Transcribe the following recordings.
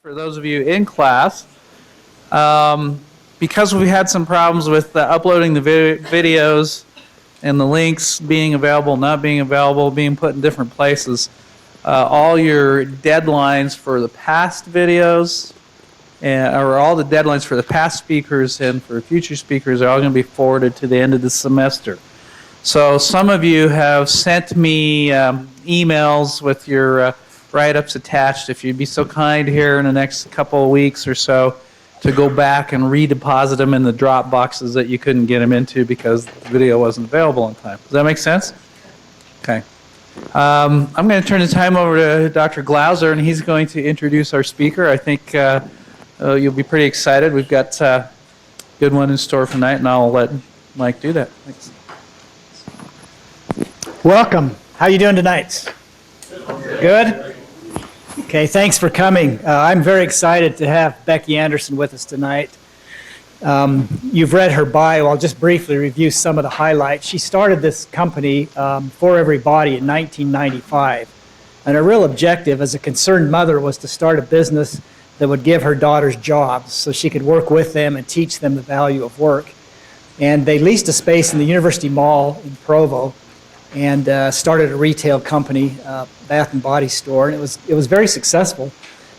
For those of you in class, because we had some problems with uploading the videos and the links being available, not being available, being put in different places, all your deadlines for the past videos or all the deadlines for the past speakers and for future speakers are all going to be forwarded to the end of the semester. So some of you have sent me emails with your write-ups attached. If you'd be so kind here in the next couple of weeks or so to go back and redeposit them in the drop boxes that you couldn't get them into because the video wasn't available in time. Does that make sense? Okay. I'm going to turn the time over to Dr. Glauser, and he's going to introduce our speaker. I think you'll be pretty excited. We've got a good one in store for tonight, and I'll let Mike do that. Thanks. Welcome. How you doing tonight? Good? Okay, thanks for coming. I'm very excited to have Becky Anderson with us tonight. You've read her bio. I'll just briefly review some of the highlights. She started this company, For Everybody, in 1995. And her real objective as a concerned mother was to start a business that would give her daughters jobs so she could work with them and teach them the value of work. And they leased a space in the University Mall in Provo and started a retail company, bath and body store, and it was very successful.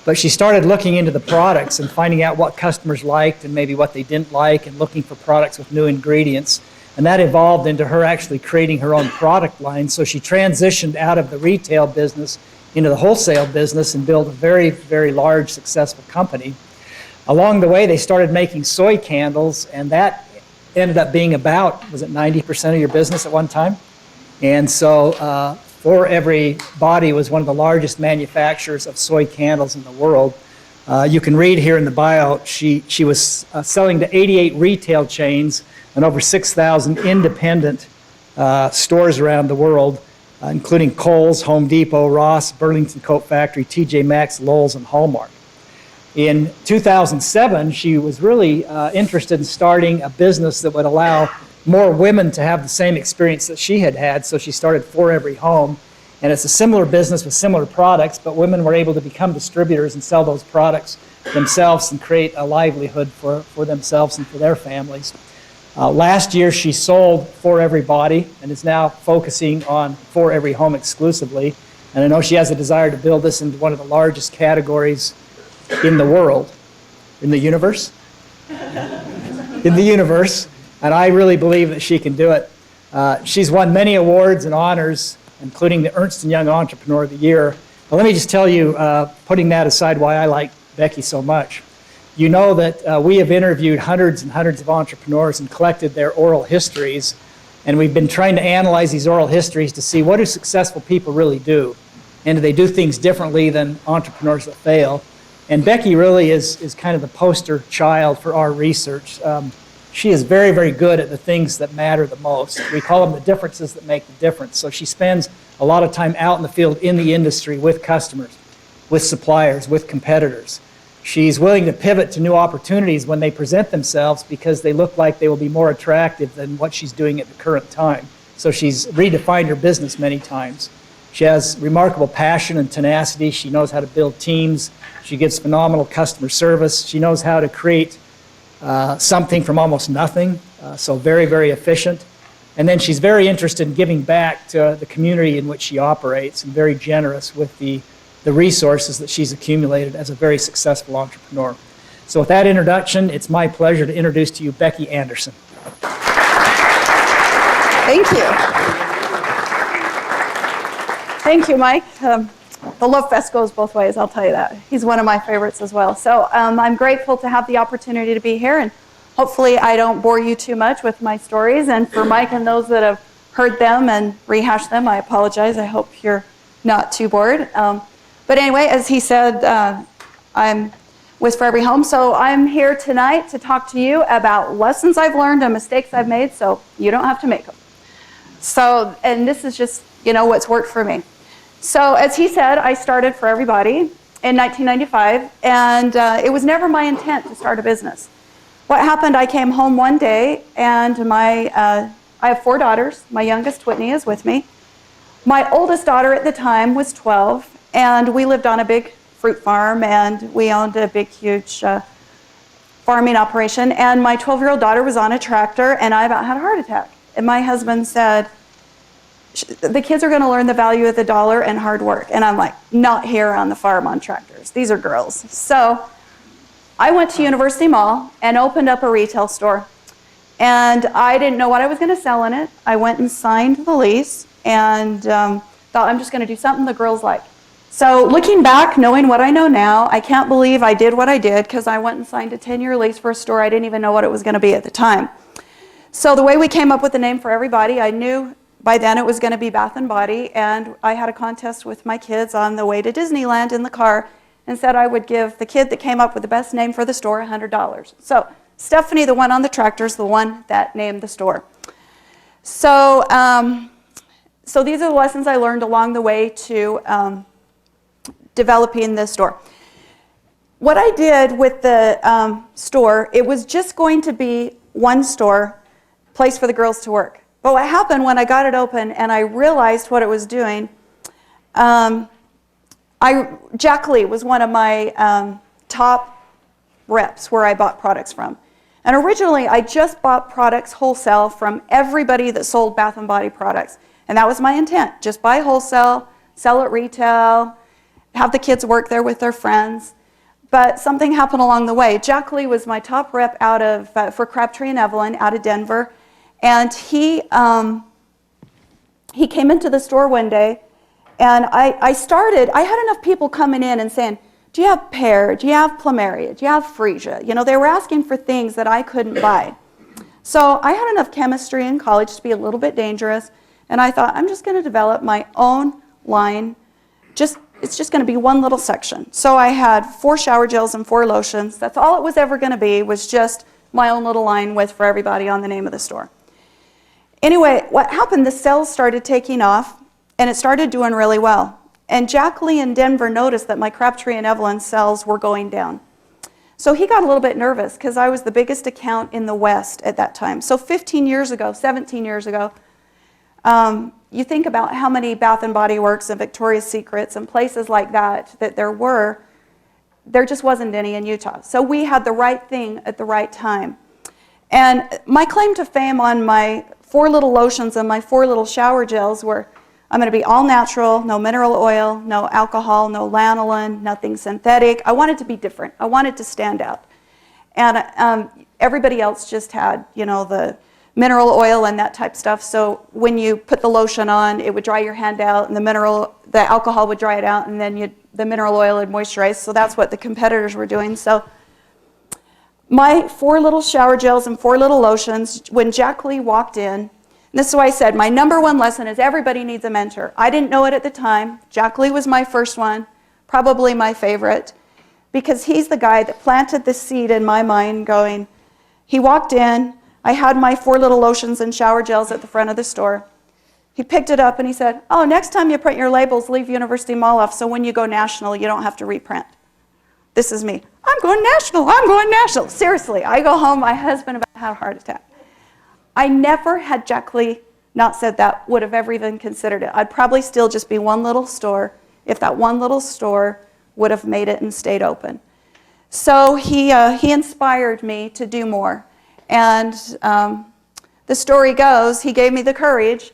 But she started looking into the products and finding out what customers liked and maybe what they didn't like, and looking for products with new ingredients. And that evolved into her actually creating her own product line. So she transitioned out of the retail business into the wholesale business and built a very, very large, successful company. Along the way, they started making soy candles, and that ended up being about, was it 90% of your business at one time? And so For Everybody was one of the largest manufacturers of soy candles in the world. You can read here in the bio, she was selling to 88 retail chains and over 6,000 independent stores around the world, including Kohl's, Home Depot, Ross, Burlington Coat Factory, TJ Maxx, Lowe's, and Hallmark. In 2007, she was really interested in starting a business that would allow more women to have the same experience that she had had, so she started For Every Home. And it's a similar business with similar products, but women were able to become distributors and sell those products themselves and create a livelihood for themselves and for their families. Last year, she sold For Everybody and is now focusing on For Every Home exclusively. And I know she has a desire to build this into one of the largest categories in the world, in the universe? In the universe. And I really believe that she can do it. She's won many awards and honors, including the Ernst & Young Entrepreneur of the Year. But let me just tell you, putting that aside, why I like Becky so much. You know that we have interviewed hundreds and hundreds of entrepreneurs and collected their oral histories. And we've been trying to analyze these oral histories to see what do successful people really do. And do they do things differently than entrepreneurs that fail? And Becky really is kind of the poster child for our research. She is very, very good at the things that matter the most. We call them the differences that make the difference. So she spends a lot of time out in the field, in the industry, with customers, with suppliers, with competitors. She's willing to pivot to new opportunities when they present themselves because they look like they will be more attractive than what she's doing at the current time. So she's redefined her business many times. She has remarkable passion and tenacity. She knows how to build teams. She gives phenomenal customer service. She knows how to create something from almost nothing, so very, very efficient. And then she's very interested in giving back to the community in which she operates and very generous with the resources that she's accumulated as a very successful entrepreneur. So with that introduction, it's my pleasure to introduce to you Becky Anderson. Thank you. Thank you, Mike. The Love Fest goes both ways, I'll tell you that. He's one of my favorites as well. So I'm grateful to have the opportunity to be here, and hopefully I don't bore you too much with my stories. And for Mike and those that have heard them and rehashed them, I apologize. I hope you're not too bored. But anyway, as he said, I'm with For Every Home. So I'm here tonight to talk to you about lessons I've learned and mistakes I've made so you don't have to make them. So, and this is just, what's worked for me. So as he said, I started For Everybody in 1995, and it was never my intent to start a business. What happened, I came home one day, and I have 4 daughters. My youngest, Whitney, is with me. My oldest daughter at the time was 12, and we lived on a big fruit farm, and we owned a big, huge farming operation. And my 12-year-old daughter was on a tractor, and I about had a heart attack. And my husband said, the kids are going to learn the value of the dollar and hard work. And I'm like, not here on the farm on tractors. These are girls. So I went to University Mall and opened up a retail store. And I didn't know what I was going to sell in it. I went and signed the lease and thought, I'm just going to do something the girls like. So looking back, knowing what I know now, I can't believe I did what I did because I went and signed a 10-year lease for a store I didn't even know what it was going to be at the time. So the way we came up with the name for everybody, I knew by then it was going to be Bath & Body, and I had a contest with my kids on the way to Disneyland in the car and said I would give the kid that came up with the best name for the store $100. So Stephanie, the one on the tractor, is the one that named the store. So, so these are the lessons I learned along the way to developing this store. What I did with the store, it was just going to be one store, place for the girls to work. But what happened when I got it open and I realized what it was doing, Jack Lee was one of my top reps where I bought products from. And originally, I just bought products wholesale from everybody that sold Bath & Body products. And that was my intent, just buy wholesale, sell at retail, have the kids work there with their friends. But something happened along the way. Jack Lee was my top rep out of for Crabtree and Evelyn out of Denver. And he came into the store one day, and I had enough people coming in and saying, do you have pear? Do you have plumeria? Do you have freesia? You know, they were asking for things that I couldn't buy. So I had enough chemistry in college to be a little bit dangerous, and I thought, I'm just going to develop my own line. It's just going to be one little section. So I had 4 shower gels and 4 lotions. That's all it was ever going to be, was just my own little line with for everybody on the name of the store. Anyway, what happened, the sales started taking off, and it started doing really well. And Jack Lee in Denver noticed that my Crabtree and Evelyn sales were going down. So he got a little bit nervous because I was the biggest account in the West at that time. So 15 years ago, 17 years ago, you think about how many Bath & Body Works and Victoria's Secrets and places like that there just wasn't any in Utah. So we had the right thing at the right time. And my claim to fame on my 4 little lotions and my 4 little shower gels were, I'm going to be all natural, no mineral oil, no alcohol, no lanolin, nothing synthetic. I wanted to be different. I wanted to stand out. And everybody else just had, you know, the mineral oil and that type stuff. So when you put the lotion on, it would dry your hand out, and the alcohol would dry it out, and then the mineral oil would moisturize. So that's what the competitors were doing. So my 4 little shower gels and 4 little lotions, when Jack Lee walked in, and this is why I said my number 1 lesson is everybody needs a mentor. I didn't know it at the time. Jack Lee was my first one, probably my favorite, because he's the guy that planted the seed in my mind going, he walked in, I had my 4 little lotions and shower gels at the front of the store. He picked it up and he said, oh, next time you print your labels, leave University Mall off so when you go national, you don't have to reprint. This is me. I'm going national. I'm going national. Seriously, I go home, my husband about had a heart attack. I never had Jack Lee not said that, would have ever even considered it. I'd probably still just be one little store if that one little store would have made it and stayed open. So he inspired me to do more. And the story goes, he gave me the courage.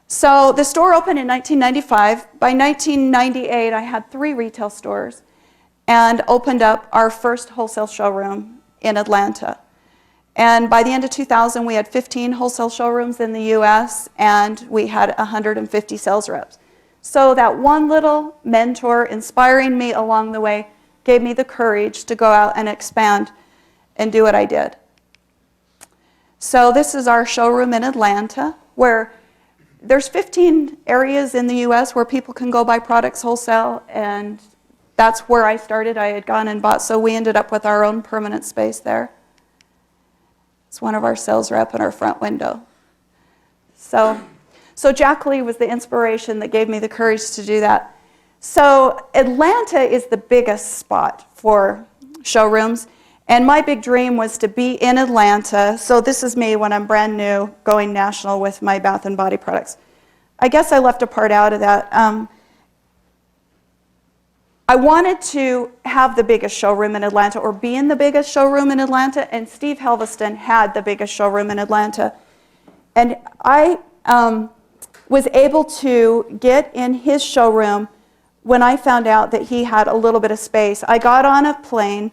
So the store opened in 1995. By 1998, I had 3 retail stores and opened up our first wholesale showroom in Atlanta. And by the end of 2000, we had 15 wholesale showrooms in the U.S., and we had 150 sales reps. So that one little mentor inspiring me along the way gave me the courage to go out and expand and do what I did. So this is our showroom in Atlanta, where there's 15 areas in the U.S. where people can go buy products wholesale, and that's where I started. I had gone and bought, so we ended up with our own permanent space there. It's one of our sales rep in our front window. So Jack Lee was the inspiration that gave me the courage to do that. So Atlanta is the biggest spot for showrooms, and my big dream was to be in Atlanta. So this is me when I'm brand new, going national with my Bath & Body products. I guess I left a part out of that. I wanted to have the biggest showroom in Atlanta or be in the biggest showroom in Atlanta, and Steve Helveston had the biggest showroom in Atlanta. And I was able to get in his showroom when I found out that he had a little bit of space. I got on a plane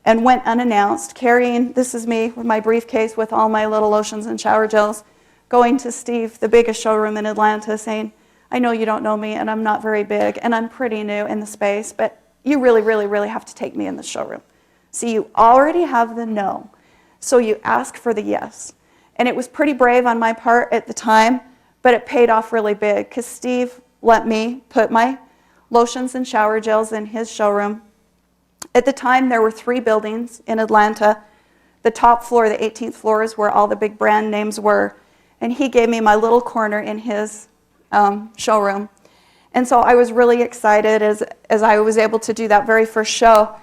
and went unannounced, carrying, this is me with my briefcase with all my little lotions and shower gels, going to Steve, the biggest showroom in Atlanta, saying, I know you don't know me, and I'm not very big, and I'm pretty new in the space, but you really, really, really have to take me in the showroom. So you already have the no, so you ask for the yes. And it was pretty brave on my part at the time, but it paid off really big, because Steve let me put my lotions and shower gels in his showroom. At the time, there were 3 buildings in Atlanta. The top floor, the 18th floor, is where all the big brand names were, and he gave me my little corner in his showroom. And so I was really excited as I was able to do that very first show.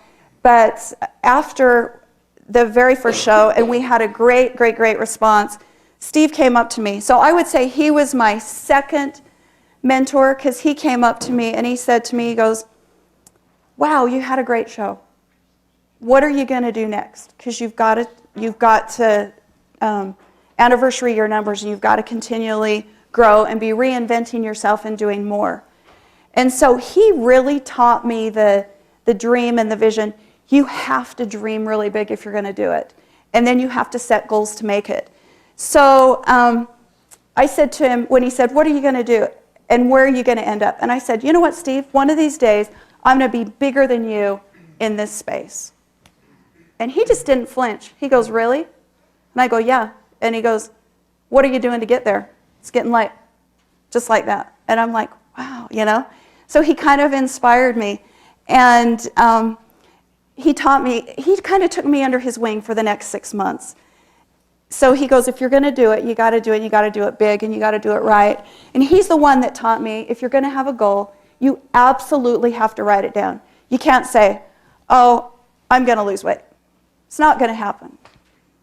But after the very first show, and we had a great, great, great response, Steve came up to me. So I would say he was my second mentor, because he came up to me and he said to me, he goes, wow, you had a great show. What are you going to do next? Because you've got to anniversary your numbers, and you've got to continually grow and be reinventing yourself and doing more. And so he really taught me the dream and the vision. You have to dream really big if you're going to do it. And then you have to set goals to make it. So I said to him, when he said, what are you going to do? And where are you going to end up? And I said, you know what, Steve? One of these days, I'm going to be bigger than you in this space. And he just didn't flinch. He goes, really? And I go, yeah. And he goes, what are you doing to get there? It's getting late. Just like that. And I'm like, wow, you know? So he kind of inspired me. And he taught me, he kind of took me under his wing for the next 6 months. So he goes, if you're going to do it, you got to do it, you got to do it big, and you got to do it right. And he's the one that taught me, if you're going to have a goal, you absolutely have to write it down. You can't say, oh, I'm going to lose weight. It's not going to happen.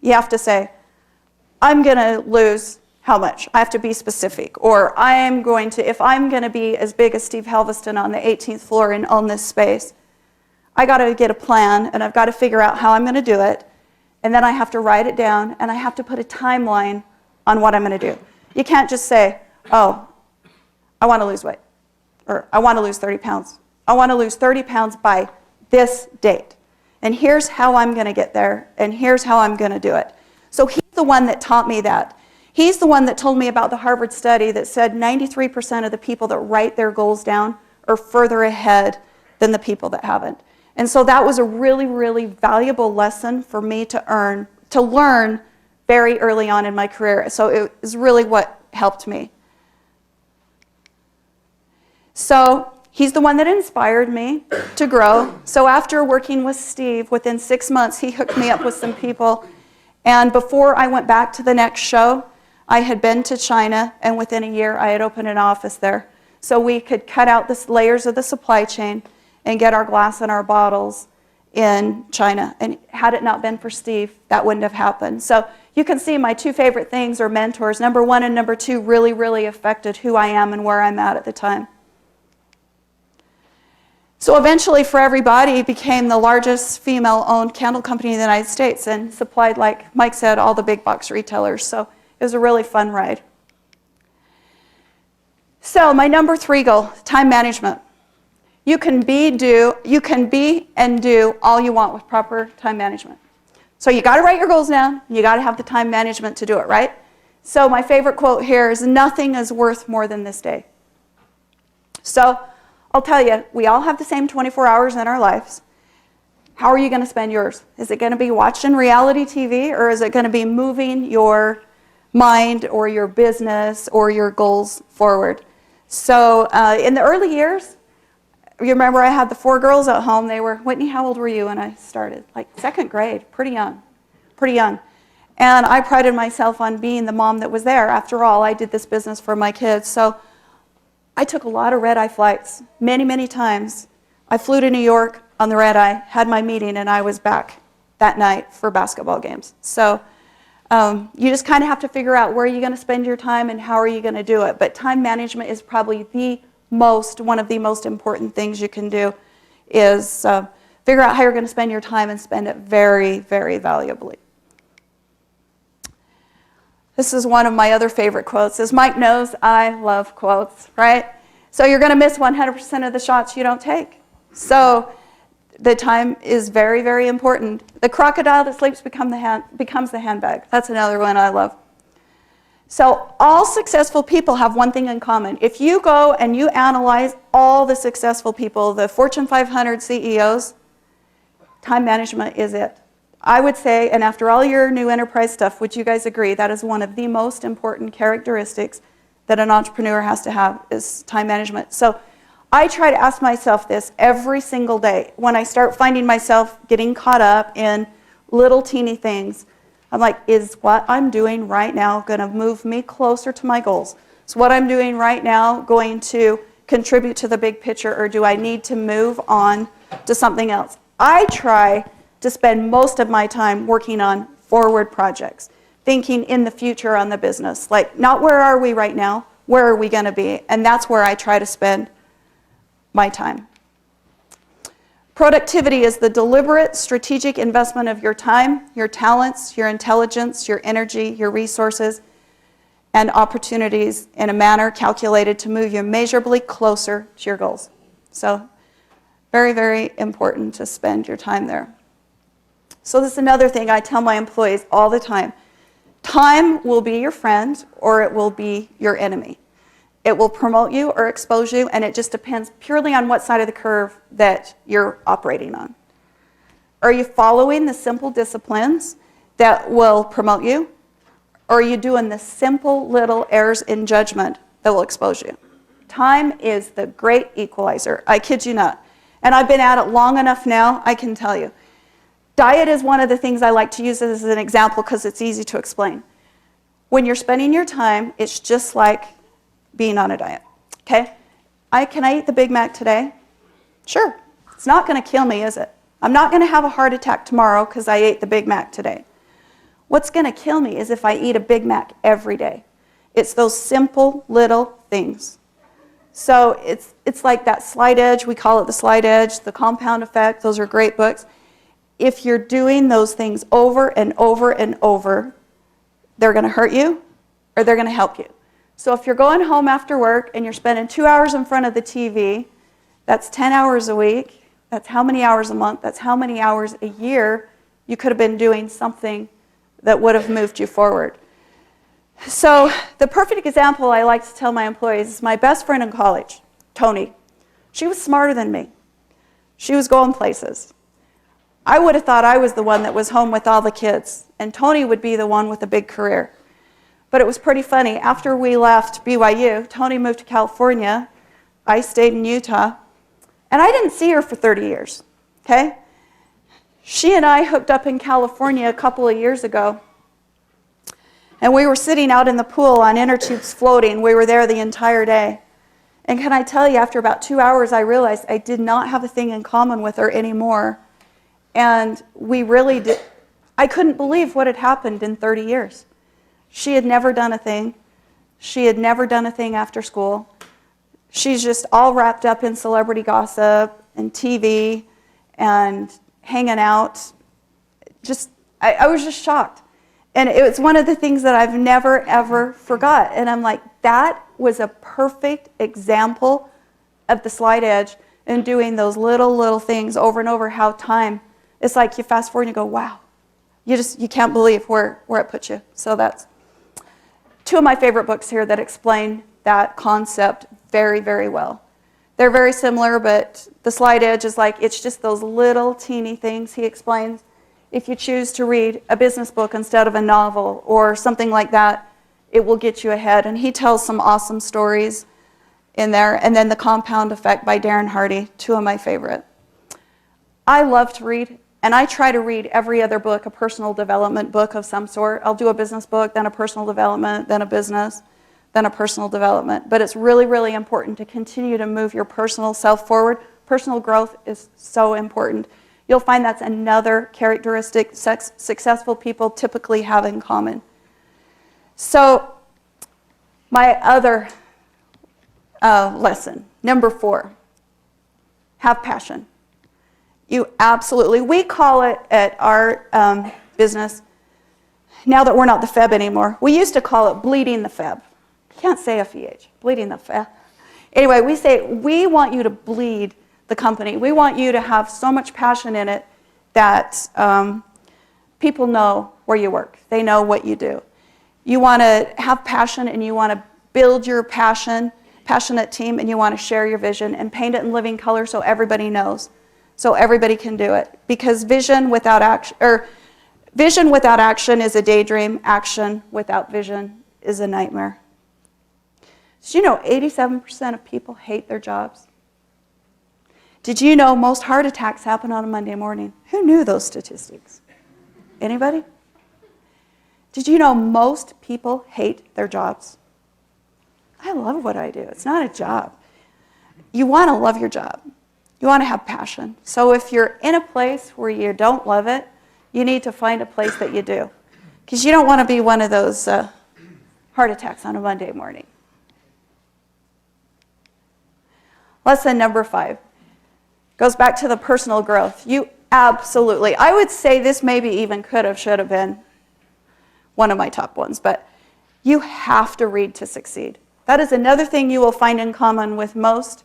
You have to say, I'm going to lose how much? I have to be specific. Or I am going to, if I'm going to be as big as Steve Helveston on the 18th floor and own this space, I got to get a plan, and I've got to figure out how I'm going to do it. And then I have to write it down, and I have to put a timeline on what I'm going to do. You can't just say, oh, I want to lose weight, or I want to lose 30 pounds. I want to lose 30 pounds by this date. And here's how I'm going to get there, and here's how I'm going to do it. So he's the one that taught me that. He's the one that told me about the Harvard study that said 93% of the people that write their goals down are further ahead than the people that haven't. And so that was a really, really valuable lesson for me to learn very early on in my career. So it is really what helped me. So he's the one that inspired me to grow. So after working with Steve, within 6 months, he hooked me up with some people. And before I went back to the next show, I had been to China, and within a year, I had opened an office there. So we could cut out the layers of the supply chain and get our glass and our bottles in China. And had it not been for Steve, that wouldn't have happened. So you can see my 2 favorite things are mentors. Number 1 and number 2 really, really affected who I am and where I'm at the time. So eventually, For Everybody became the largest female-owned candle company in the United States and supplied, like Mike said, all the big box retailers. So it was a really fun ride. So my number 3 goal, time management. You can be and do all you want with proper time management. So you got to write your goals down, and you got to have the time management to do it, right? So my favorite quote here is, nothing is worth more than this day. So I'll tell you, we all have the same 24 hours in our lives. How are you going to spend yours? Is it going to be watching reality TV, or is it going to be moving your mind or your business or your goals forward? So in the early years, you remember I had the 4 girls at home. They were, Whitney, how old were you when I started? Like 2nd grade, pretty young. And I prided myself on being the mom that was there. After all, I did this business for my kids. So I took a lot of red-eye flights, many, many times. I flew to New York on the red-eye, had my meeting, and I was back that night for basketball games. So you just kind of have to figure out where you're going to spend your time and how are you going to do it. But time management is probably one of the most important things you can do is figure out how you're going to spend your time and spend it very, very valuably. This is one of my other favorite quotes. As Mike knows, I love quotes, right? So you're going to miss 100% of the shots you don't take. So the time is very, very important. The crocodile that sleeps becomes the handbag. That's another one I love. So all successful people have one thing in common. If you go and you analyze all the successful people, the Fortune 500 CEOs, time management is it. I would say, and after all your new enterprise stuff, would you guys agree that is one of the most important characteristics that an entrepreneur has to have is time management. So I try to ask myself this every single day. When I start finding myself getting caught up in little teeny things, I'm like, is what I'm doing right now going to move me closer to my goals? Is what I'm doing right now going to contribute to the big picture, or do I need to move on to something else? I try to spend most of my time working on forward projects, thinking in the future on the business. Like, not where are we right now, where are we going to be? And that's where I try to spend my time. Productivity is the deliberate, strategic investment of your time, your talents, your intelligence, your energy, your resources, and opportunities in a manner calculated to move you measurably closer to your goals. So, very, very important to spend your time there. So this is another thing I tell my employees all the time. Time will be your friend or it will be your enemy. It will promote you or expose you, and it just depends purely on what side of the curve that you're operating on. Are you following the simple disciplines that will promote you, or are you doing the simple little errors in judgment that will expose you? Time is the great equalizer. I kid you not. And I've been at it long enough now, I can tell you. Diet is one of the things I like to use as an example because it's easy to explain. When you're spending your time, it's just like being on a diet, okay? Can I eat the Big Mac today? Sure. It's not going to kill me, is it? I'm not going to have a heart attack tomorrow because I ate the Big Mac today. What's going to kill me is if I eat a Big Mac every day. It's those simple little things. So it's like that slight edge. We call it the slight edge, the compound effect. Those are great books. If you're doing those things over and over and over, they're going to hurt you or they're going to help you. So if you're going home after work and you're spending 2 hours in front of the TV, that's 10 hours a week. That's how many hours a month? That's how many hours a year you could have been doing something that would have moved you forward. So the perfect example I like to tell my employees is my best friend in college, Tony. She was smarter than me. She was going places. I would have thought I was the one that was home with all the kids, and Tony would be the one with a big career. But it was pretty funny. After we left BYU, Tony moved to California. I stayed in Utah, and I didn't see her for 30 years, okay? She and I hooked up in California a couple of years ago, and we were sitting out in the pool on inner tubes floating. We were there the entire day. And can I tell you, after about 2 hours, I realized I did not have a thing in common with her anymore. And we really did. I couldn't believe what had happened in 30 years. She had never done a thing. She had never done a thing after school. She's just all wrapped up in celebrity gossip and TV and hanging out. I was just shocked. And it was one of the things that I've never, ever forgot. And I'm like, that was a perfect example of the slight edge and doing those little things over and over, how time, it's like you fast forward and you go, wow. You can't believe where it puts you. So that's two of my favorite books here that explain that concept very, very well. They're very similar, but the slight edge is like, it's just those little teeny things he explains. If you choose to read a business book instead of a novel or something like that, it will get you ahead. And he tells some awesome stories in there. And then The Compound Effect by Darren Hardy, two of my favorite. I love to read, and I try to read every other book, a personal development book of some sort. I'll do a business book, then a personal development, then a business, then a personal development. But it's really, really important to continue to move your personal self forward. Personal growth is so important. You'll find that's another characteristic successful people typically have in common. So my other lesson, number 4, have passion. You absolutely, we call it at our business, now that we're not the Feb anymore, we used to call it bleeding the Feb. You can't say FEH, bleeding the Feb. Anyway, we say, we want you to bleed the company. We want you to have so much passion in it that people know where you work. They know what you do. You want to have passion, and you want to build your passionate team, and you want to share your vision and paint it in living color so everybody knows, so everybody can do it. Because vision without action is a daydream. Action without vision is a nightmare. Did you know 87% of people hate their jobs? Did you know most heart attacks happen on a Monday morning? Who knew those statistics? Anybody? Did you know most people hate their jobs? I love what I do. It's not a job. You want to love your job. You want to have passion. So if you're in a place where you don't love it, you need to find a place that you do. Because you don't want to be one of those heart attacks on a Monday morning. Lesson number 5 goes back to the personal growth. You absolutely, I would say this maybe even should have been one of my top ones, but you have to read to succeed. That is another thing you will find in common with most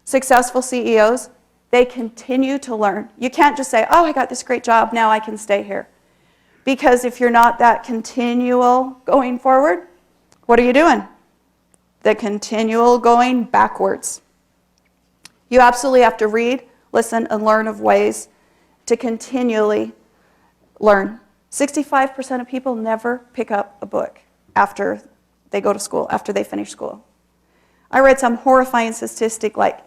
successful CEOs. They continue to learn. You can't just say, oh, I got this great job, now I can stay here. Because if you're not that continual going forward, what are you doing? The continual going backwards. You absolutely have to read, listen, and learn of ways to continually learn. 65% of people never pick up a book after they go to school, after they finish school. I read some horrifying statistic like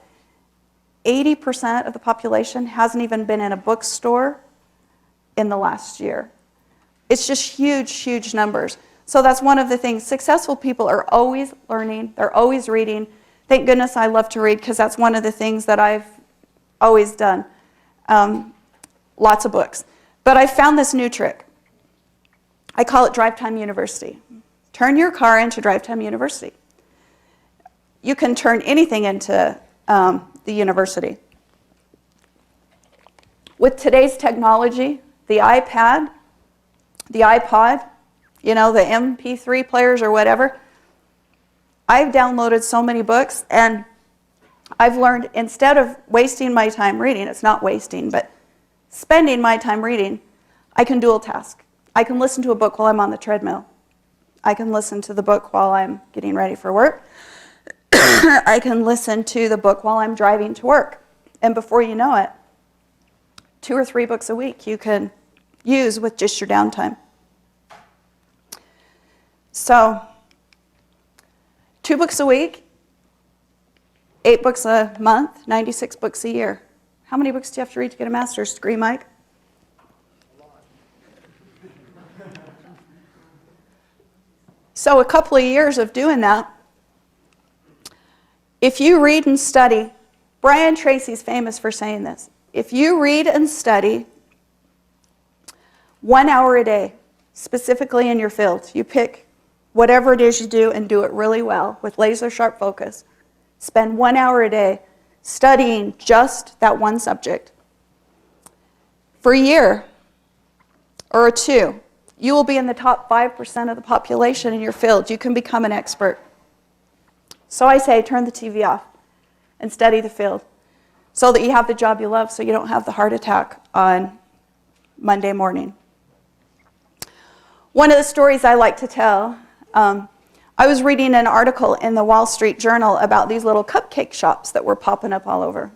80% of the population hasn't even been in a bookstore in the last year. It's just huge, huge numbers. So that's one of the things. Successful people are always learning. They're always reading. Thank goodness I love to read, because that's one of the things that I've always done. Lots of books. But I found this new trick. I call it Drive Time University. Turn your car into Drive Time University. You can turn anything into the university. With today's technology, the iPad, the iPod, the MP3 players or whatever, I've downloaded so many books, and I've learned, instead of wasting my time reading, it's not wasting, but spending my time reading, I can dual task. I can listen to a book while I'm on the treadmill. I can listen to the book while I'm getting ready for work. I can listen to the book while I'm driving to work. And before you know it, 2 or 3 books a week you can use with just your downtime. So, 2 books a week, 8 books a month, 96 books a year. How many books do you have to read to get a master's degree, Mike? So a couple of years of doing that, if you read and study, Brian Tracy's famous for saying this, if you read and study 1 hour a day, specifically in your field, you pick whatever it is you do and do it really well with laser sharp focus, spend 1 hour a day studying just that one subject. For a year or 2, you will be in the top 5% of the population in your field. You can become an expert. So I say, turn the TV off and study the field so that you have the job you love, so you don't have the heart attack on Monday morning. One of the stories I like to tell, I was reading an article in the Wall Street Journal about these little cupcake shops that were popping up all over.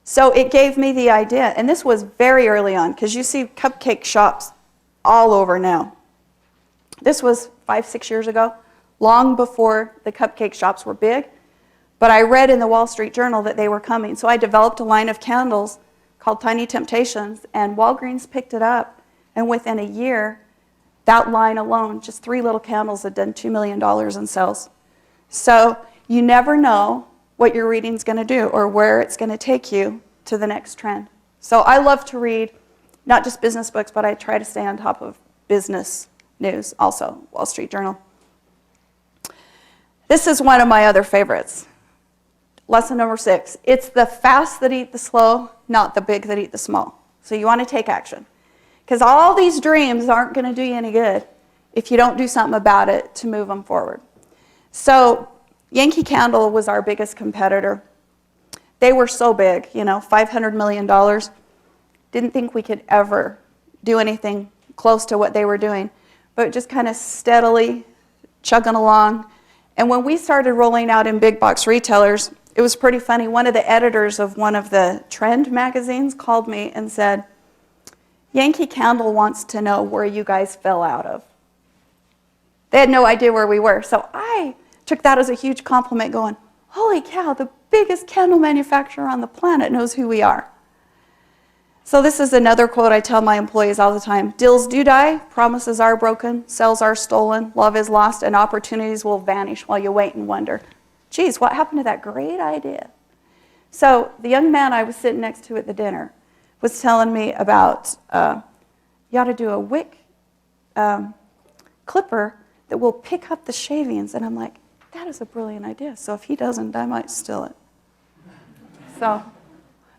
So it gave me the idea, and this was very early on, because you see cupcake shops all over now. This was 5-6 years ago, long before the cupcake shops were big, but I read in the Wall Street Journal that they were coming. So I developed a line of candles called Tiny Temptations, and Walgreens picked it up, and within a year, that line alone, just 3 little candles, had done $2 million in sales. So you never know what your reading's going to do or where it's going to take you to the next trend. So I love to read not just business books, but I try to stay on top of business news also, Wall Street Journal. This is one of my other favorites. Lesson number 6, it's the fast that eat the slow, not the big that eat the small. So you want to take action. Because all these dreams aren't going to do you any good if you don't do something about it to move them forward. So Yankee Candle was our biggest competitor. They were so big, $500 million. Didn't think we could ever do anything close to what they were doing, but just kind of steadily chugging along. And when we started rolling out in big box retailers, it was pretty funny. One of the editors of one of the trend magazines called me and said, Yankee Candle wants to know where you guys fell out of. They had no idea where we were. So I took that as a huge compliment going, holy cow, the biggest candle manufacturer on the planet knows who we are. So this is another quote I tell my employees all the time. Deals do die, promises are broken, sales are stolen, love is lost, and opportunities will vanish while you wait and wonder, geez, what happened to that great idea? So the young man I was sitting next to at the dinner was telling me about, you ought to do a wick clipper that will pick up the shavings. And I'm like, that is a brilliant idea. So if he doesn't, I might steal it. So,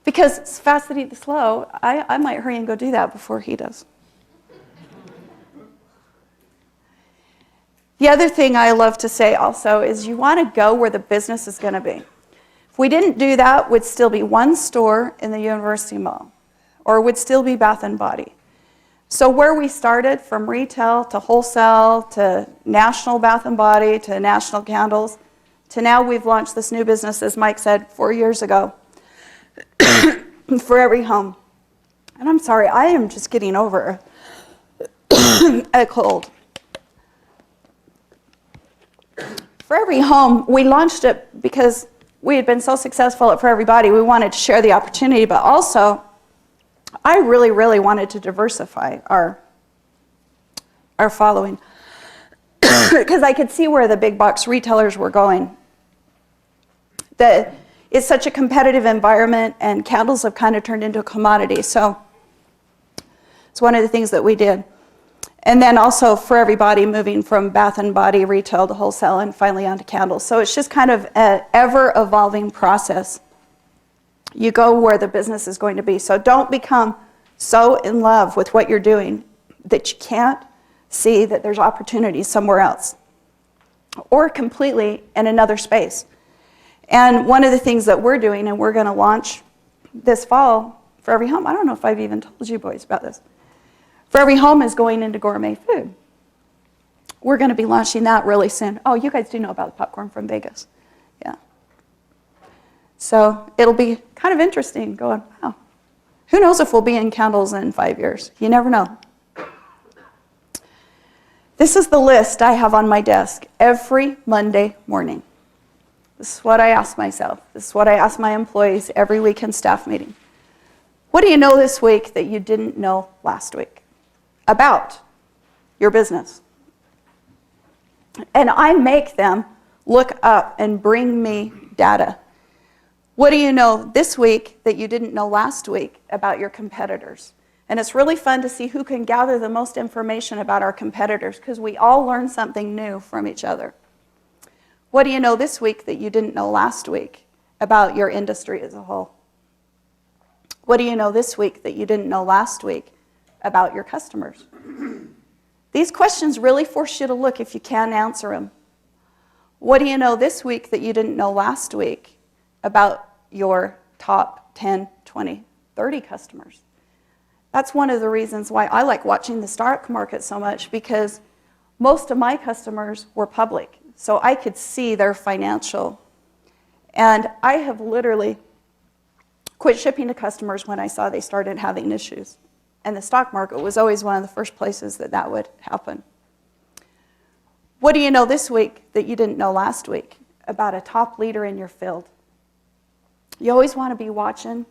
because it's fast that eat the slow, I might hurry and go do that before he does. The other thing I love to say also is you want to go where the business is going to be. If we didn't do that, would still be one store in the University Mall, or would still be Bath & Body. So where we started, from retail to wholesale to national Bath & Body to national candles, to now we've launched this new business, as Mike said, 4 years ago, for every home. And I'm sorry, I am just getting over a cold. For every home, we launched it because we had been so successful at For Everybody, we wanted to share the opportunity, but also I really, really wanted to diversify our following because I could see where the big box retailers were going. It's such a competitive environment, and candles have kind of turned into a commodity. So it's one of the things that we did. And then also For Everybody moving from Bath & Body retail to wholesale and finally onto candles. So it's just kind of an ever-evolving process. You go where the business is going to be. So don't become so in love with what you're doing that you can't see that there's opportunities somewhere else or completely in another space. And one of the things that we're doing, and we're going to launch this fall For Every Home, I don't know if I've even told you boys about this. For Every Home is going into gourmet food. We're going to be launching that really soon. Oh, you guys do know about the popcorn from Vegas. Yeah. So it'll be kind of interesting going, wow, who knows if we'll be in candles in 5 years? You never know. This is the list I have on my desk every Monday morning. This is what I ask myself. This is what I ask my employees every week in staff meeting. What do you know this week that you didn't know last week about your business? And I make them look up and bring me data. What do you know this week that you didn't know last week about your competitors? And it's really fun to see who can gather the most information about our competitors because we all learn something new from each other. What do you know this week that you didn't know last week about your industry as a whole? What do you know this week that you didn't know last week about your customers? These questions really force you to look if you can answer them. What do you know this week that you didn't know last week about your top 10, 20, 30 customers? That's one of the reasons why I like watching the stock market so much, because most of my customers were public, so I could see their financial. And I have literally quit shipping to customers when I saw they started having issues. And the stock market was always one of the first places that would happen. What do you know this week that you didn't know last week about a top leader in your field? You always want to be watching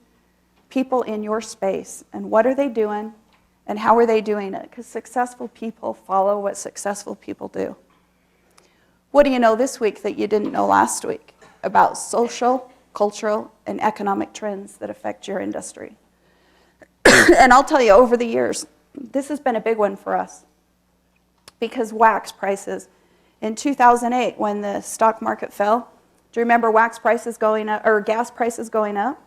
people in your space and what are they doing and how are they doing it, because successful people follow what successful people do. What do you know this week that you didn't know last week about social, cultural, and economic trends that affect your industry? And I'll tell you, over the years, this has been a big one for us, because wax prices in 2008, when the stock market fell, Do you remember wax prices going up, or gas prices going up?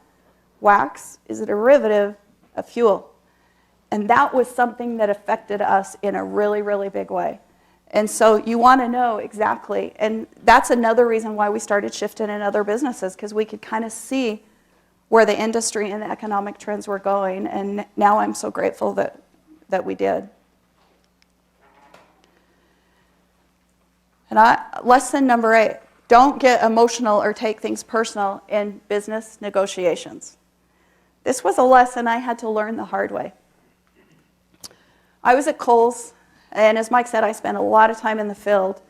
Wax is a derivative of fuel. And that was something that affected us in a really, really big way. And so you want to know exactly. And that's another reason why we started shifting in other businesses, because we could kind of see where the industry and the economic trends were going. And now I'm so grateful that we did. And lesson number 8, don't get emotional or take things personal in business negotiations. This was a lesson I had to learn the hard way. I was at Kohl's, and as Mike said, I spent a lot of time in the field.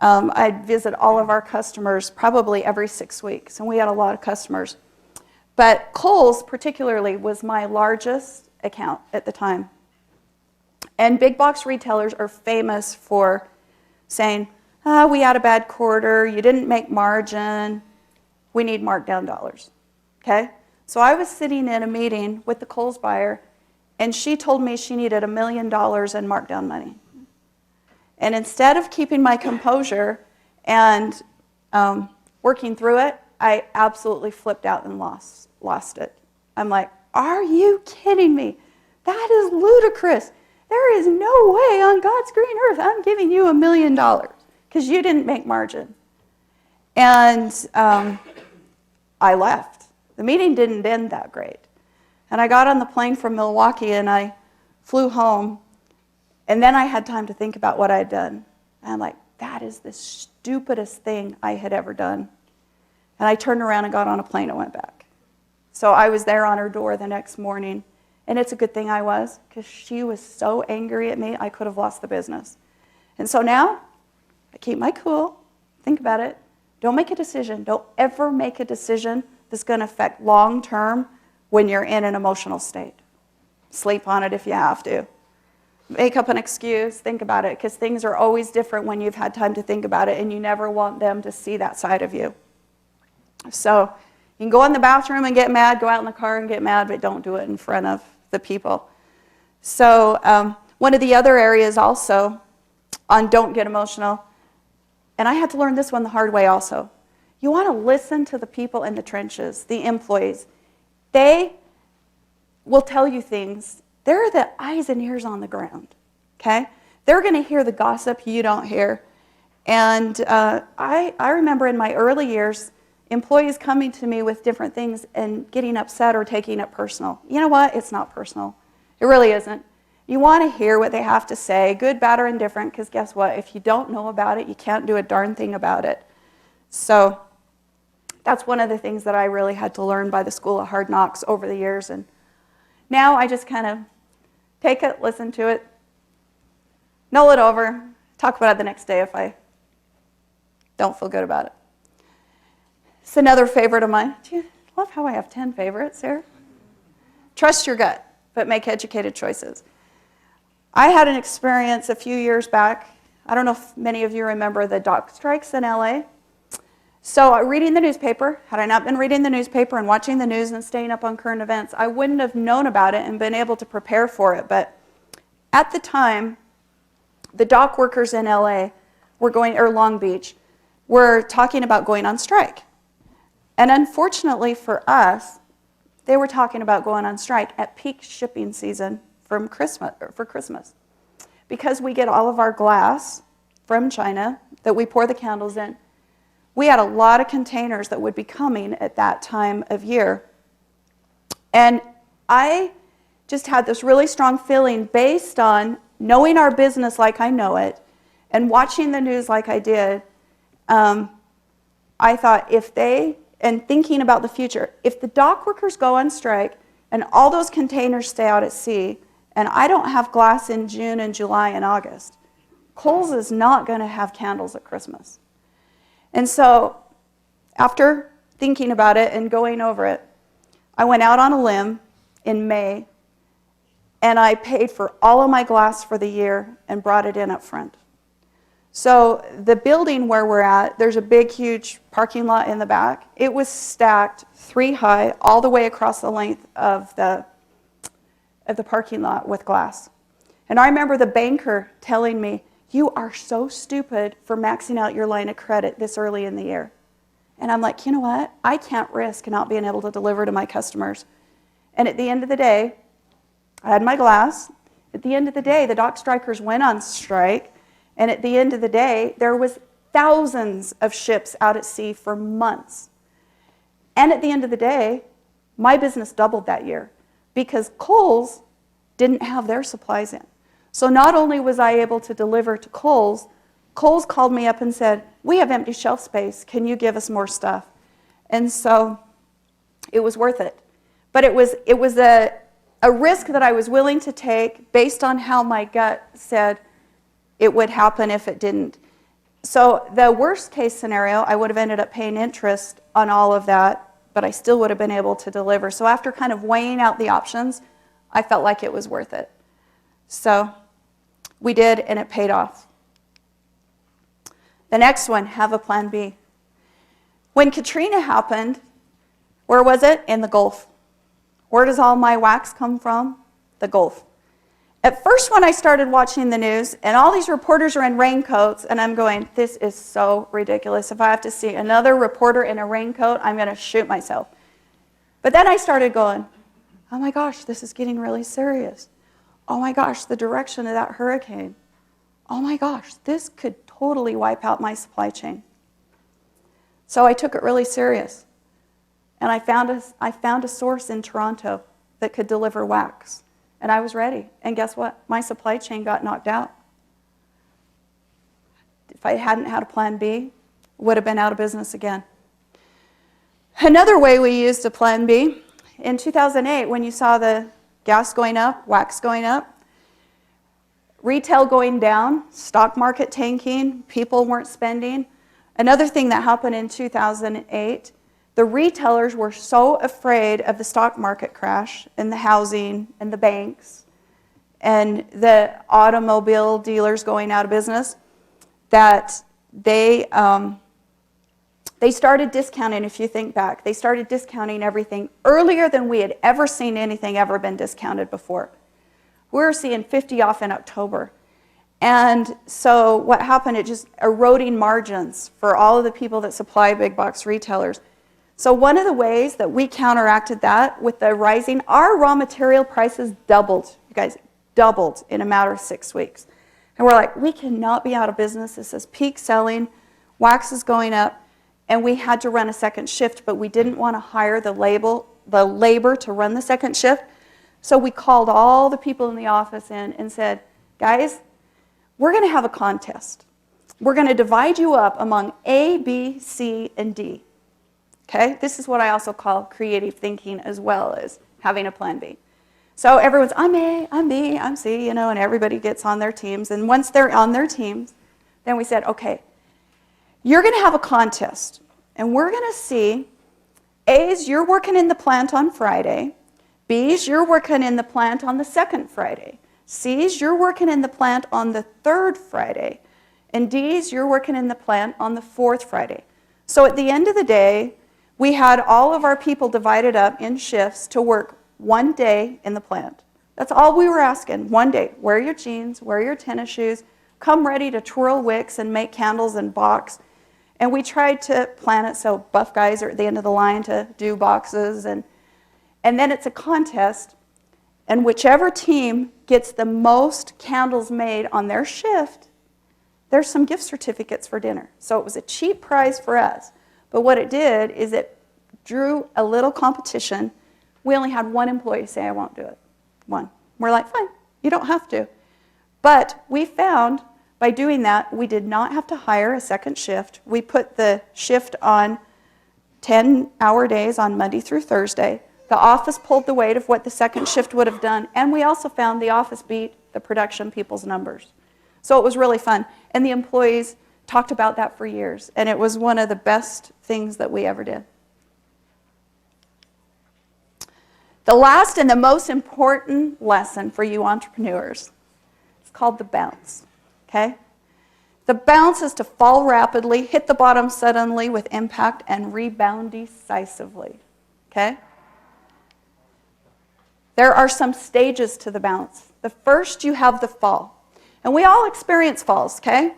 I'd visit all of our customers probably every 6 weeks, and we had a lot of customers. But Kohl's particularly was my largest account at the time. And big box retailers are famous for saying, we had a bad quarter, you didn't make margin, we need markdown dollars, okay? So I was sitting in a meeting with the Kohl's buyer, and she told me she needed $1 million in markdown money. And instead of keeping my composure and working through it, I absolutely flipped out and lost it. I'm like, are you kidding me? That is ludicrous. There is no way on God's green earth I'm giving you $1 million because you didn't make margin. And I left. The meeting didn't end that great. And I got on the plane from Milwaukee and I flew home. And then I had time to think about what I had done. And I'm like, that is the stupidest thing I had ever done. And I turned around and got on a plane and went back. So I was there on her door the next morning. And it's a good thing I was, because she was so angry at me, I could have lost the business. And so now, I keep my cool, think about it. Don't make a decision. Don't ever make a decision that's going to affect long-term when you're in an emotional state. Sleep on it if you have to. Make up an excuse, think about it, because things are always different when you've had time to think about it, and you never want them to see that side of you. So you can go in the bathroom and get mad, go out in the car and get mad, but don't do it in front of the people. So one of the other areas also on don't get emotional, and I had to learn this one the hard way also. You want to listen to the people in the trenches, the employees. They will tell you things. They're the eyes and ears on the ground, okay? They're going to hear the gossip you don't hear. And I remember in my early years, employees coming to me with different things and getting upset or taking it personal. You know what? It's not personal. It really isn't. You want to hear what they have to say, good, bad, or indifferent, because guess what? If you don't know about it, you can't do a darn thing about it. So that's one of the things that I really had to learn by the School of Hard Knocks over the years. And now I just kind of take it, listen to it, null it over, talk about it the next day if I don't feel good about it. It's another favorite of mine. Do you love how I have 10 favorites here? Trust your gut, but make educated choices. I had an experience a few years back. I don't know if many of you remember the dock strikes in LA. So reading the newspaper, had I not been reading the newspaper and watching the news and staying up on current events, I wouldn't have known about it and been able to prepare for it. But at the time, the dock workers in LA were going, or Long Beach, were talking about going on strike. And unfortunately for us, they were talking about going on strike at peak shipping season for Christmas. Because we get all of our glass from China that we pour the candles in, we had a lot of containers that would be coming at that time of year. And I just had this really strong feeling based on knowing our business like I know it and watching the news like I did. I thought and thinking about the future, if the dock workers go on strike and all those containers stay out at sea, and I don't have glass in June and July and August, Kohl's is not going to have candles at Christmas. And so after thinking about it and going over it, I went out on a limb in May, and I paid for all of my glass for the year and brought it in up front. So the building where we're at, there's a big, huge parking lot in the back. It was stacked 3 high all the way across the length of the parking lot with glass. And I remember the banker telling me, "You are so stupid for maxing out your line of credit this early in the year." And I'm like, you know what? I can't risk not being able to deliver to my customers. And at the end of the day, I had my glass. At the end of the day, the dock strikers went on strike. And at the end of the day, there was thousands of ships out at sea for months. And at the end of the day, my business doubled that year because Kohl's didn't have their supplies in. So not only was I able to deliver to Kohl's called me up and said, we have empty shelf space. Can you give us more stuff? And so it was worth it. But it was a risk that I was willing to take based on how my gut said it would happen if it didn't. So the worst case scenario, I would have ended up paying interest on all of that, but I still would have been able to deliver. So after kind of weighing out the options, I felt like it was worth it. So we did, and it paid off. The next one, have a plan B. When Katrina happened, where was it? In the Gulf. Where does all my wax come from? The Gulf. At first, when I started watching the news, and all these reporters are in raincoats, and I'm going, this is so ridiculous. If I have to see another reporter in a raincoat, I'm going to shoot myself. But then I started going, oh my gosh, this is getting really serious. Oh my gosh, the direction of that hurricane. Oh my gosh, this could totally wipe out my supply chain. So I took it really serious. And I found a source in Toronto that could deliver wax. And I was ready. And guess what? My supply chain got knocked out. If I hadn't had a plan B, would have been out of business again. Another way we used a plan B, in 2008, when you saw the gas going up, wax going up, retail going down, stock market tanking, people weren't spending. Another thing that happened in 2008, the retailers were so afraid of the stock market crash and the housing and the banks and the automobile dealers going out of business that they started discounting. If you think back, they started discounting everything earlier than we had ever seen anything ever been discounted before. We were seeing 50 off in October. And so what happened, it just eroding margins for all of the people that supply big box retailers. So one of the ways that we counteracted that with the rising, our raw material prices doubled, you guys, doubled in a matter of 6 weeks. And we're like, we cannot be out of business. This is peak selling, wax is going up, and we had to run a second shift, but we didn't want to hire the labor to run the second shift. So we called all the people in the office in and said, guys, we're going to have a contest. We're going to divide you up among A, B, C, and D. Okay? This is what I also call creative thinking as well as having a plan B. So everyone's, I'm A, I'm B, I'm C, and everybody gets on their teams. And once they're on their teams, then we said, okay, you're going to have a contest. And we're going to see, A's, you're working in the plant on Friday. B's, you're working in the plant on the second Friday. C's, you're working in the plant on the third Friday. And D's, you're working in the plant on the fourth Friday. So at the end of the day, we had all of our people divided up in shifts to work one day in the plant. That's all we were asking, one day. Wear your jeans, wear your tennis shoes, come ready to twirl wicks and make candles and box. And we tried to plan it so buff guys are at the end of the line to do boxes. And then it's a contest. And whichever team gets the most candles made on their shift, there's some gift certificates for dinner. So it was a cheap prize for us. But what it did is it drew a little competition. We only had one employee say, I won't do it. One. We're like, fine, you don't have to. But we found by doing that, we did not have to hire a second shift. We put the shift on 10-hour days on Monday through Thursday. The office pulled the weight of what the second shift would have done. And we also found the office beat the production people's numbers. So it was really fun. And the employees talked about that for years, and it was one of the best things that we ever did. The last and the most important lesson for you entrepreneurs is called the bounce, okay? The bounce is to fall rapidly, hit the bottom suddenly with impact, and rebound decisively, okay? There are some stages to the bounce. The first, you have the fall. And we all experience falls, okay?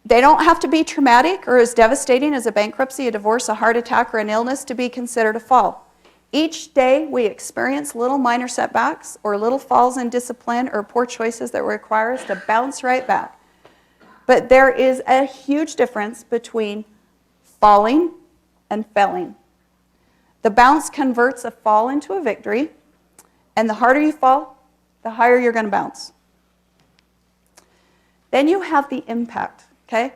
They don't have to be traumatic or as devastating as a bankruptcy, a divorce, a heart attack, or an illness to be considered a fall. Each day we experience little minor setbacks or little falls in discipline or poor choices that require us to bounce right back. But there is a huge difference between falling and failing. The bounce converts a fall into a victory, and the harder you fall, the higher you're going to bounce. Then you have the impact, okay?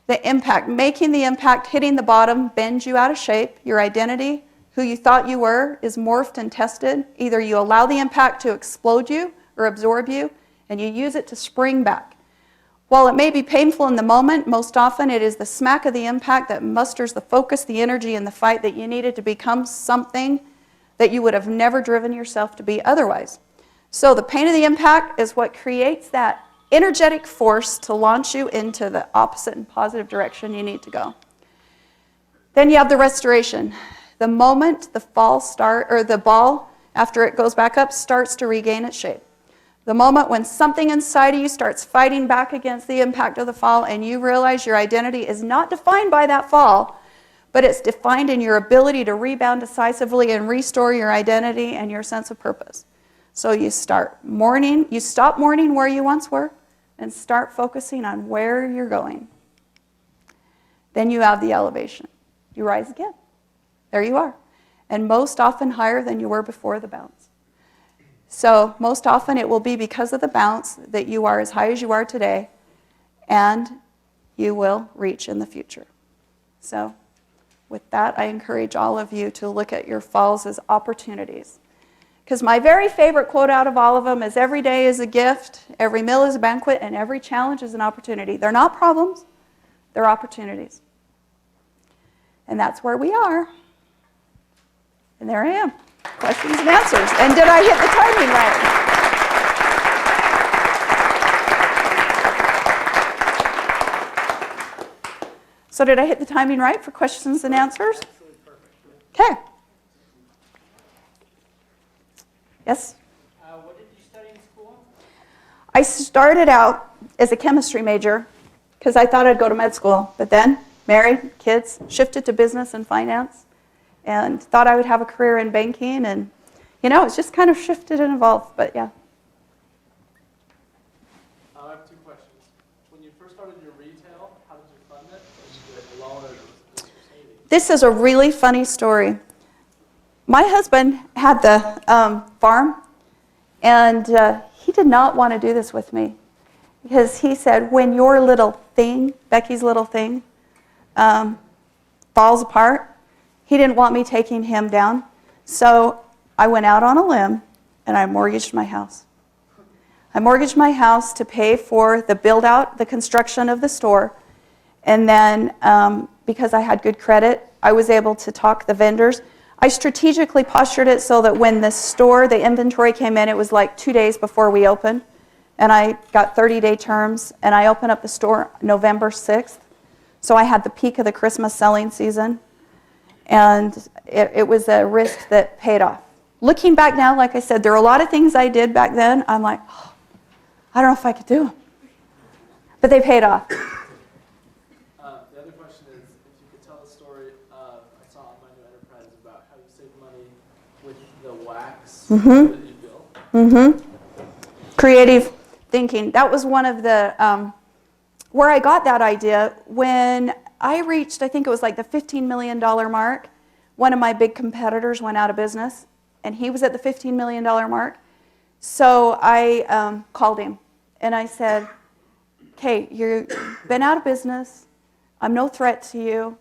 The impact, making the impact, hitting the bottom, bends you out of shape. Your identity, who you thought you were, is morphed and tested. Either you allow the impact to explode you or absorb you, and you use it to spring back. While it may be painful in the moment, most often it is the smack of the impact that musters the focus, the energy, and the fight that you needed to become something that you would have never driven yourself to be otherwise. So the pain of the impact is what creates that energetic force to launch you into the opposite and positive direction you need to go. Then you have the restoration. The moment the ball, after it goes back up, starts to regain its shape. The moment when something inside of you starts fighting back against the impact of the fall and you realize your identity is not defined by that fall, but it's defined in your ability to rebound decisively and restore your identity and your sense of purpose. So you stop mourning where you once were and start focusing on where you're going. Then you have the elevation. You rise again. There you are. And most often higher than you were before the bounce. So most often it will be because of the bounce that you are as high as you are today, and you will reach in the future. So with that, I encourage all of you to look at your falls as opportunities. Because my very favorite quote out of all of them is, every day is a gift, every meal is a banquet, and every challenge is an opportunity. They're not problems, they're opportunities. And that's where we are. And there I am. Questions and answers. And did I hit the timing right? So did I hit the timing right for questions and answers? Okay. Yes? What did you study in school? I started out as a chemistry major because I thought I'd go to med school. But then, married, kids, shifted to business and finance, and thought I would have a career in banking. And, it's just kind of shifted and evolved. But, yeah. I have two questions. When you first started your retail, how did you fund it? Did you do it alone or was it your savings? This is a really funny story. My husband had the farm, and he did not want to do this with me because he said, when your little thing, Becky's little thing, falls apart, he didn't want me taking him down. So I went out on a limb, and I mortgaged my house. I mortgaged my house to pay for the build-out, the construction of the store, and then because I had good credit, I was able to talk the vendors. I strategically postured it so that when the inventory came in, it was like 2 days before we opened. And I got 30-day terms, and I opened up the store November 6th. So I had the peak of the Christmas selling season. And it was a risk that paid off. Looking back now, like I said, there are a lot of things I did back then. I'm like, I don't know if I could do them. But they paid off. The other question is, if you could tell the story I saw on My New Enterprise about how you save money with the wax that you built. Mm-hmm. Creative thinking. That was one of the, where I got that idea. When I reached, I think it was like the $15 million mark, one of my big competitors went out of business, and he was at the $15 million mark. So I called him, and I said, okay, you've been out of business. I'm no threat to you.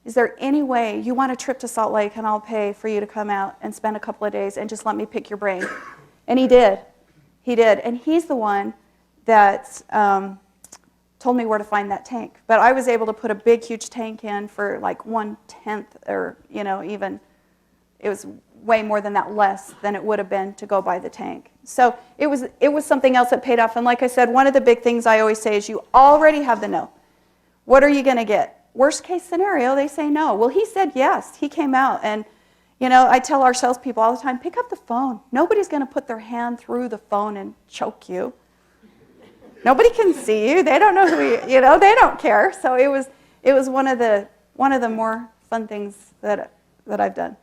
Is there any way you want a trip to Salt Lake, and I'll pay for you to come out and spend a couple of days and just let me pick your brain? And he did. He did. And he's the one that told me where to find that tank. But I was able to put a big, huge tank in for like 1/10, or, even, it was way more than that, less than it would have been to go buy the tank. So it was something else that paid off. And like I said, one of the big things I always say is you already have the no. What are you going to get? Worst case scenario, they say no. Well, he said yes. He came out. And, I tell our salespeople all the time, pick up the phone. Nobody's going to put their hand through the phone and choke you. Nobody can see you. They don't know who you know, they don't care. So it was one of the more fun things that I've done.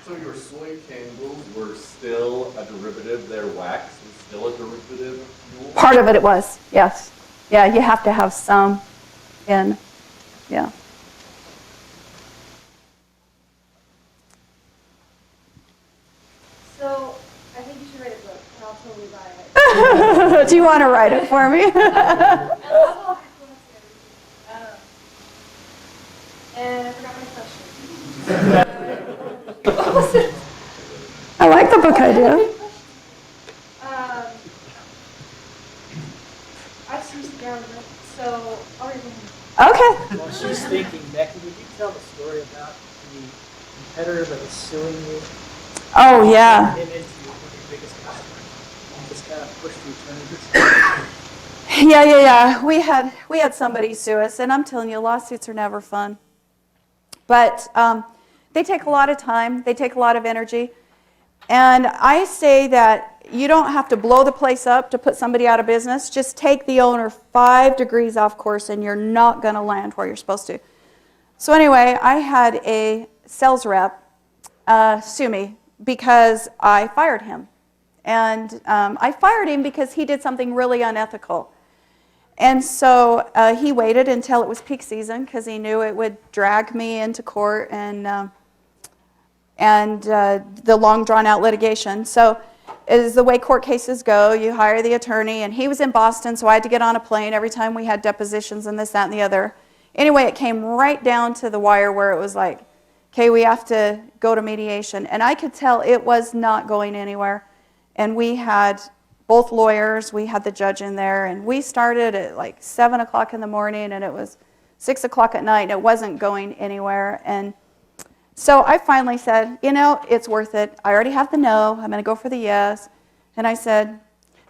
So your soy candles were still a derivative, their wax was still a derivative fuel? Part of it was, yes. Yeah, you have to have some in, yeah. So, I think you should write a book, and I'll totally buy it. Do you want to write it for me? And I forgot my question. I like the book idea. I just used the down, so I'll read one. Okay. While she's thinking, Becky, would you tell the story about the competitor that was suing you? Oh, yeah. Him into one of your biggest customers. And just kind of pushed the attorneys. Yeah. We had somebody sue us, and I'm telling you, lawsuits are never fun. But they take a lot of time. They take a lot of energy. And I say that you don't have to blow the place up to put somebody out of business. Just take the owner 5 degrees off course, and you're not going to land where you're supposed to. So anyway, I had a sales rep sue me because I fired him. And I fired him because he did something really unethical. And so he waited until it was peak season because he knew it would drag me into court and the long drawn-out litigation. So as the way court cases go, you hire the attorney, and he was in Boston, so I had to get on a plane every time we had depositions and this, that, and the other. Anyway, it came right down to the wire where it was like, okay, we have to go to mediation. And I could tell it was not going anywhere. And we had both lawyers, we had the judge in there, and we started at like 7 o'clock in the morning, and it was 6 o'clock at night, and it wasn't going anywhere. And so I finally said, you know, it's worth it. I already have the no. I'm going to go for the yes. And I said,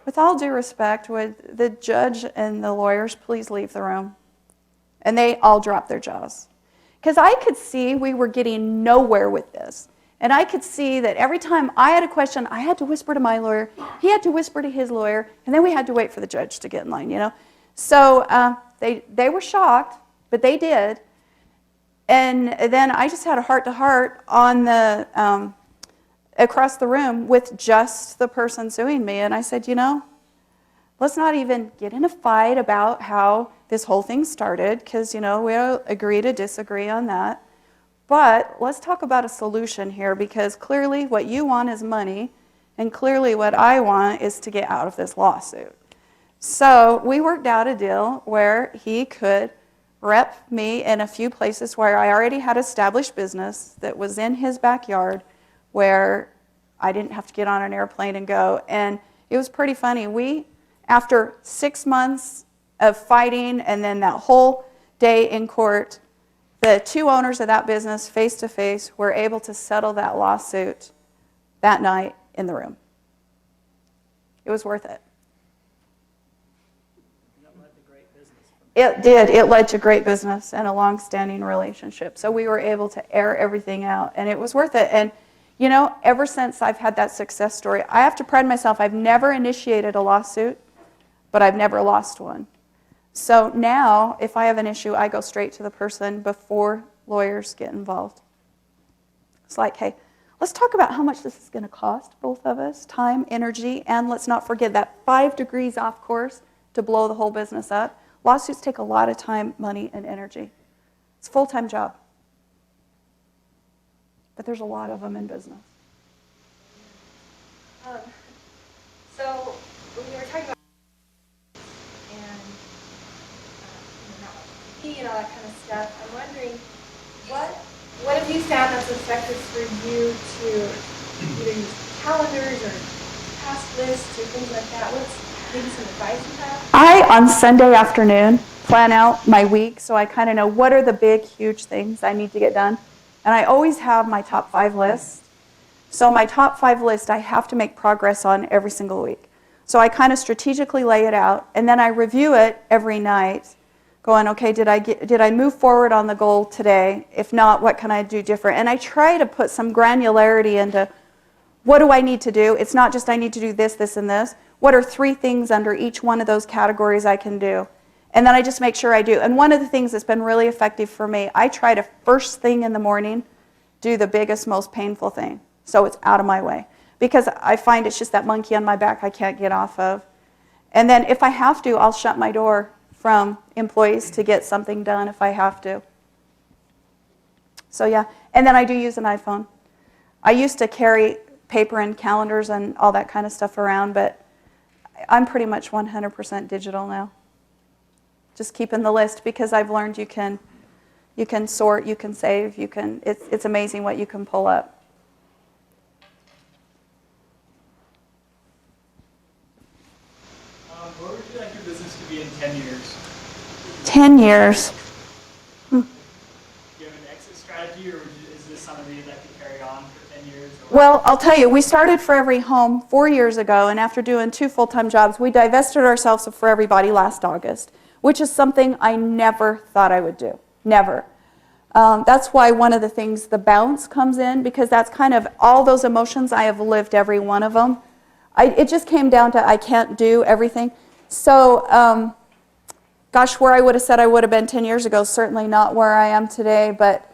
with all due respect, would the judge and the lawyers please leave the room? And they all dropped their jaws. Because I could see we were getting nowhere with this. And I could see that every time I had a question, I had to whisper to my lawyer, he had to whisper to his lawyer, and then we had to wait for the judge to get in line, you know. So they were shocked, but they did. And then I just had a heart-to-heart on the across the room with just the person suing me. And I said, you know, let's not even get in a fight about how this whole thing started, because, you know, we'll agree to disagree on that. But let's talk about a solution here, because clearly what you want is money, and clearly what I want is to get out of this lawsuit. So we worked out a deal where he could rep me in a few places where I already had established business that was in his backyard, where I didn't have to get on an airplane and go. And it was pretty funny. After 6 months of fighting and then that whole day in court, the 2 owners of that business, face to face, were able to settle that lawsuit that night in the room. It was worth it. It did. It led to great business and a long-standing relationship. So we were able to air everything out, and it was worth it. And, you know, ever since I've had that success story, I have to pride myself. I've never initiated a lawsuit, but I've never lost one. So now, if I have an issue, I go straight to the person before lawyers get involved. It's like, hey, let's talk about how much this is going to cost both of us, time, energy, and let's not forget that 5 degrees off course to blow the whole business up. Lawsuits take a lot of time, money, and energy. It's a full-time job. But there's a lot of them in business. So, when you were talking about and not watching TV and all that kind of stuff, I'm wondering, what have you found that's effective for you to either use calendars or task lists or things like that? Maybe some advice you have? On Sunday afternoon, plan out my week so I kind of know what are the big, huge things I need to get done. And I always have my top 5 list. So my top 5 list I have to make progress on every single week. So I kind of strategically lay it out, and then I review it every night, going, okay, did I move forward on the goal today? If not, what can I do different? And I try to put some granularity into what do I need to do? It's not just I need to do this, this, and this. What are 3 things under each one of those categories I can do? And then I just make sure I do. And one of the things that's been really effective for me, I try to first thing in the morning do the biggest, most painful thing, so it's out of my way. Because I find it's just that monkey on my back I can't get off of. And then if I have to, I'll shut my door from employees to get something done if I have to. So yeah, and then I do use an iPhone. I used to carry paper and calendars and all that kind of stuff around, but I'm pretty much 100% digital now. Just keeping the list, because I've learned you can sort, you can save, it's amazing what you can pull up. Where would you like your business to be in 10 years? 10 years. Do you have an exit strategy, or is this something that you'd like to carry on for 10 years? Well, I'll tell you, we started For Every Home 4 years ago, and after doing 2 full-time jobs, we divested ourselves of For Everybody last August, which is something I never thought I would do. Never. That's why one of the things, the bounce comes in, because that's kind of all those emotions, I have lived every one of them. It just came down to I can't do everything. So, gosh, where I would have said I would have been 10 years ago, certainly not where I am today, but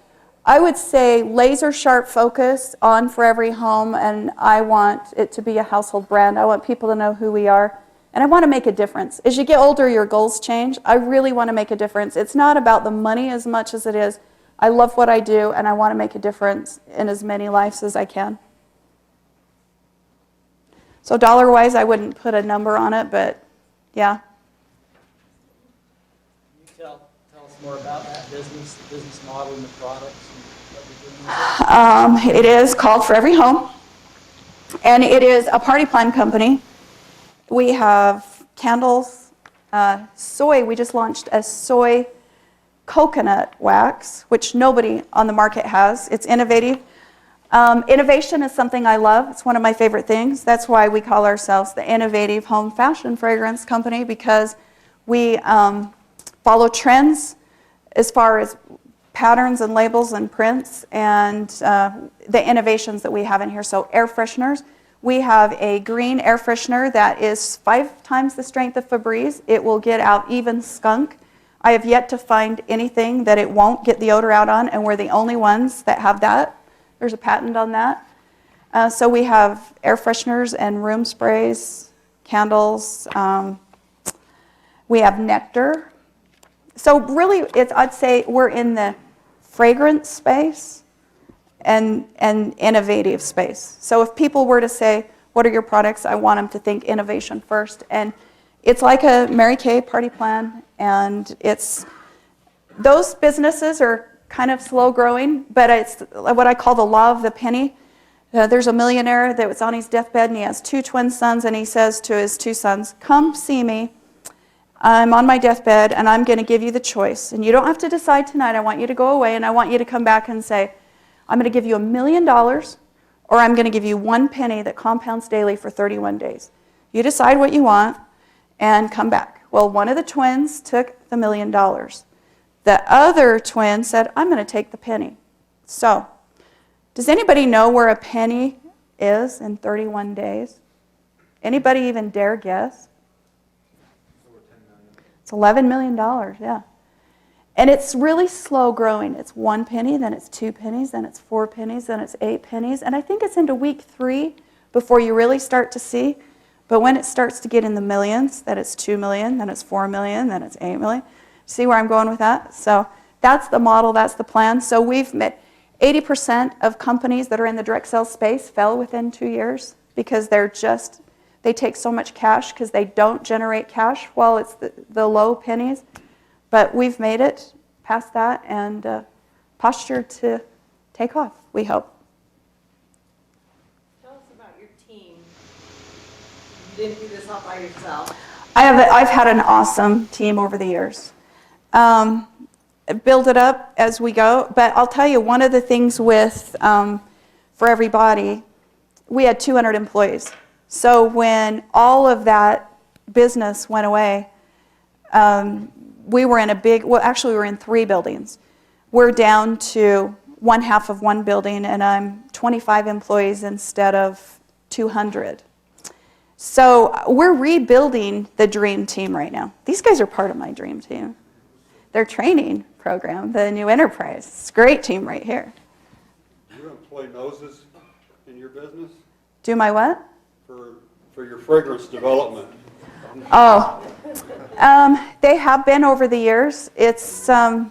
I would say laser sharp focus on For Every Home, and I want it to be a household brand. I want people to know who we are, and I want to make a difference. As you get older, your goals change. I really want to make a difference. It's not about the money as much as it is, I love what I do, and I want to make a difference in as many lives as I can. So dollar-wise, I wouldn't put a number on it, but yeah. Can you tell us more about that business, the business model and the products and what you're doing with it? It is called For Every Home, and it is a party plan company. We have candles, soy. We just launched a soy coconut wax, which nobody on the market has. It's innovative. Innovation is something I love. It's one of my favorite things. That's why we call ourselves the Innovative Home Fashion Fragrance Company, because we follow trends as far as patterns and labels and prints and the innovations that we have in here. So air fresheners. We have a green air freshener that is 5 times the strength of Febreze. It will get out even skunk. I have yet to find anything that it won't get the odor out on, and we're the only ones that have that. There's a patent on that. So we have air fresheners and room sprays, candles. We have nectar. So really, I'd say we're in the fragrance space and innovative space. So if people were to say, what are your products? I want them to think innovation first. And it's like a Mary Kay party plan, and those businesses are kind of slow growing, but it's what I call the law of the penny. There's a millionaire that was on his deathbed, and he has 2 twin sons, and he says to his 2 sons, come see me. I'm on my deathbed, and I'm going to give you the choice. And you don't have to decide tonight. I want you to go away, and I want you to come back and say, I'm going to give you $1 million, or I'm going to give you 1 penny that compounds daily for 31 days. You decide what you want, and come back. Well, one of the twins took the $1 million. The other twin said, I'm going to take the penny. So, does anybody know where a penny is in 31 days? Anybody even dare guess? It's $11 million, yeah. And it's really slow growing. It's 1 penny, then it's 2 pennies, then it's 4 pennies, then it's 8 pennies. And I think it's into week 3 before you really start to see. But when it starts to get in the millions, then it's 2 million, then it's 4 million, then it's 8 million. See where I'm going with that? So that's the model, that's the plan. So we've met 80% of companies that are in the direct sales space fell within 2 years because they take so much cash because they don't generate cash while it's the low pennies. But we've made it past that and postured to take off, we hope. Tell us about your team. You didn't do this all by yourself. I've had an awesome team over the years. Build it up as we go. But I'll tell you, one of the things with For Everybody, we had 200 employees. So when all of that business went away, we were in we were in 3 buildings. We're down to 1/2 of 1 building, and I'm 25 employees instead of 200. So we're rebuilding the dream team right now. These guys are part of my dream team. Their training program, the new enterprise. It's a great team right here. Do you employ noses in your business Do my what? for your fragrance development? Oh, they have been over the years. It's I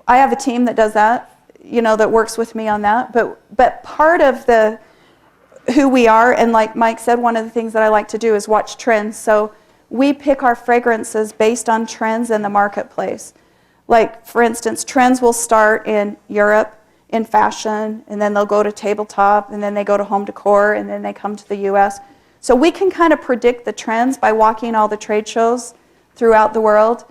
have a team that does that, that works with me on that. But part of who we are, and like Mike said, one of the things that I like to do is watch trends. So we pick our fragrances based on trends in the marketplace. Like, for instance, trends will start in Europe in fashion, and then they'll go to tabletop, and then they go to home decor, and then they come to the U.S. So we can kind of predict the trends by walking all the trade shows throughout the world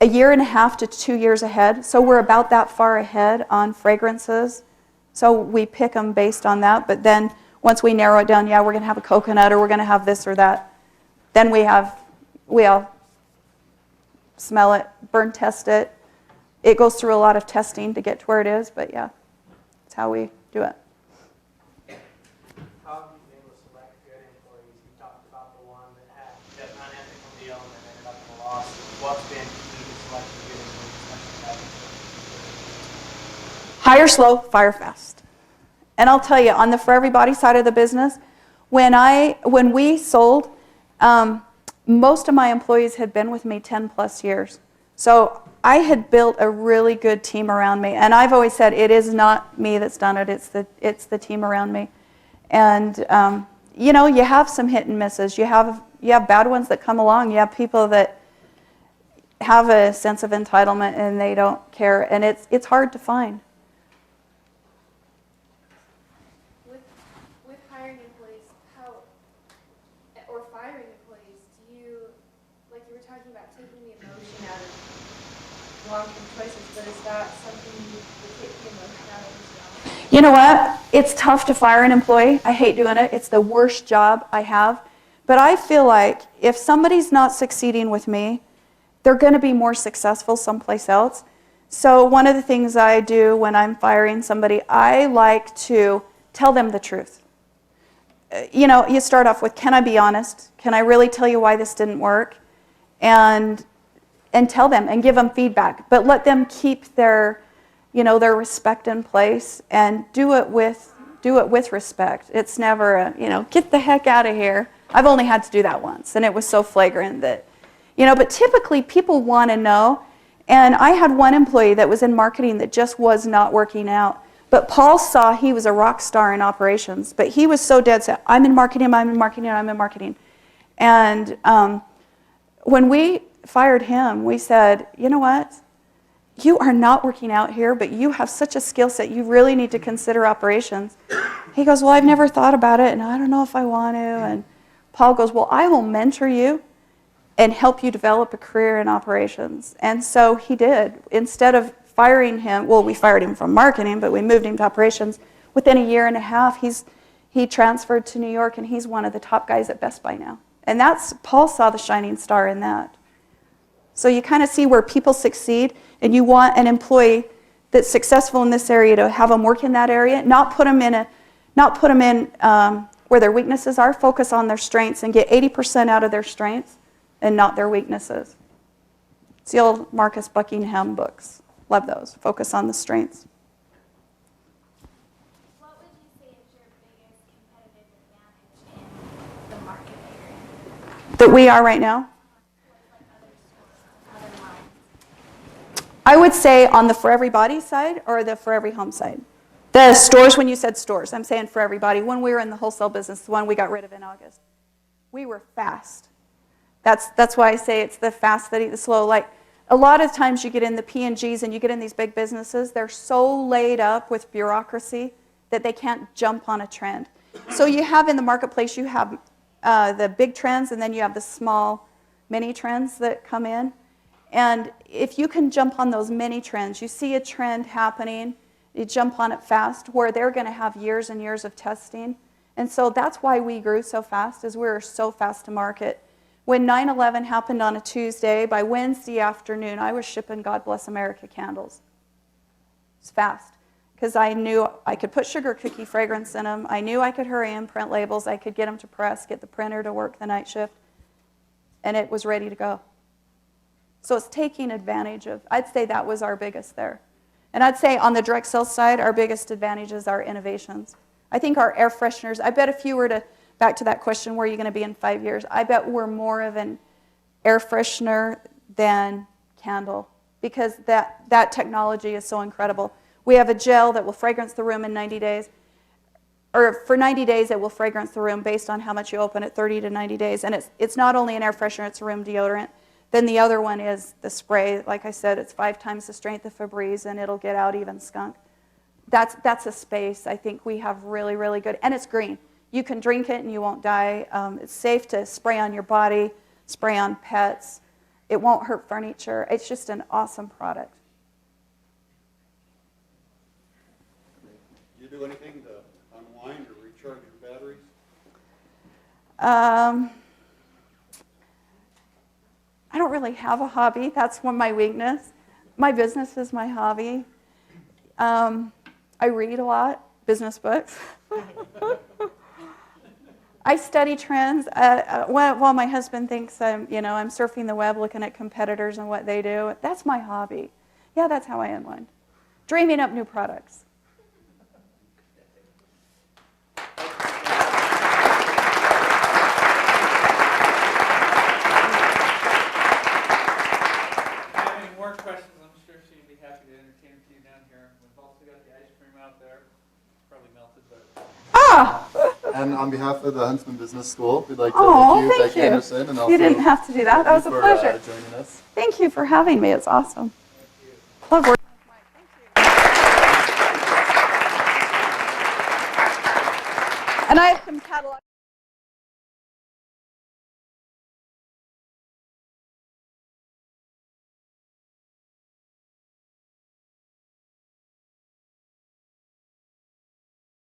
a year and a half to 2 years ahead. So we're about that far ahead on fragrances. So we pick them based on that, but then once we narrow it down, we're going to have a coconut, or we're going to have this or that. Then we'll smell it, burn test it. It goes through a lot of testing to get to where it is, but yeah, that's how we do it. How have you been able to select good employees? You talked about the one that had that unethical deal and then ended up in a loss. What's been key to selecting good employees? Hire slow, fire fast. And I'll tell you, on the For Everybody side of the business, when we sold, most of my employees had been with me 10 plus years. So I had built a really good team around me. And I've always said, it is not me that's done it, it's the team around me. And you have some hit and misses. You have bad ones that come along. You have people that have a sense of entitlement and they don't care. And it's hard to find. With hiring employees, or firing employees, do you, like you were talking about taking the emotion out of long-term choices, but is that something you would take the emotion out of as well? You know what? It's tough to fire an employee. I hate doing it. It's the worst job I have. But I feel like if somebody's not succeeding with me, they're going to be more successful someplace else. So one of the things I do when I'm firing somebody, I like to tell them the truth. You start off with, can I be honest? Can I really tell you why this didn't work? And tell them and give them feedback. But let them keep their respect in place and do it with respect. It's never get the heck out of here. I've only had to do that once, and it was so flagrant that, but typically people want to know. And I had one employee that was in marketing that just was not working out. But Paul saw he was a rock star in operations, but he was so dead set. I'm in marketing, I'm in marketing, I'm in marketing. And when we fired him, we said, you know what? You are not working out here, but you have such a skill set. You really need to consider operations. He goes, well, I've never thought about it, and I don't know if I want to. And Paul goes, well, I will mentor you and help you develop a career in operations. And so he did. Instead of firing him, well, we fired him from marketing, but we moved him to operations. Within a year and a half, he transferred to New York, and he's one of the top guys at Best Buy now. And Paul saw the shining star in that. So you kind of see where people succeed, and you want an employee that's successful in this area to have them work in that area, not put them in where their weaknesses are, focus on their strengths and get 80% out of their strengths and not their weaknesses. It's the old Marcus Buckingham books. Love those. Focus on the strengths. What would you say is your biggest competitive advantage in the market that you're in? That we are right now? I would say on the For Everybody side or the For Every Home side. The stores, when you said stores, I'm saying For Everybody. When we were in the wholesale business, the one we got rid of in August, we were fast. That's why I say it's the fast that eat the slow. Like a lot of times you get in the P&Gs and you get in these big businesses, they're so laid up with bureaucracy that they can't jump on a trend. So you have in the marketplace, you have the big trends and then you have the small mini trends that come in. And if you can jump on those mini trends, you see a trend happening, you jump on it fast, where they're going to have years and years of testing. And so that's why we grew so fast, is we were so fast to market. When 9/11 happened on a Tuesday, by Wednesday afternoon, I was shipping God Bless America candles. It's fast. because I knew I could put sugar cookie fragrance in them. I knew I could hurry and print labels. I could get them to press, get the printer to work the night shift, and it was ready to go. So it's taking advantage of, I'd say that was our biggest there. And I'd say on the direct sales side, our biggest advantage is our innovations. I think our air fresheners, I bet if you were to, back to that question, where are you going to be in 5 years? I bet we're more of an air freshener than candle, because that technology is so incredible. We have a gel that will fragrance the room in 90 days. Or for 90 days, it will fragrance the room based on how much you open it, 30 to 90 days. And it's not only an air freshener, it's a room deodorant. Then the other one is the spray. Like I said, it's 5 times the strength of Febreze, and it'll get out even skunk. That's a space I think we have really, really good. And it's green. You can drink it and you won't die. It's safe to spray on your body, spray on pets. It won't hurt furniture. It's just an awesome product. Do you do anything to unwind or recharge your batteries? I don't really have a hobby. That's one of my weakness. My business is my hobby. I read a lot, business books. I study trends. While my husband thinks I'm surfing the web looking at competitors and what they do, that's my hobby. Yeah, that's how I unwind. Dreaming up new products. Having more questions, I'm sure she'd be happy to entertain a few down here. We've also got the ice cream out there. Probably melted, but. Ah! And on behalf of the Huntsman Business School, we'd like to Oh, thank you, thank Becky you. Anderson, and also You didn't have to do that. That was a for, pleasure. joining us. Thank you for having me. It's awesome. Love working with Mike. Thank you. And I have some catalog.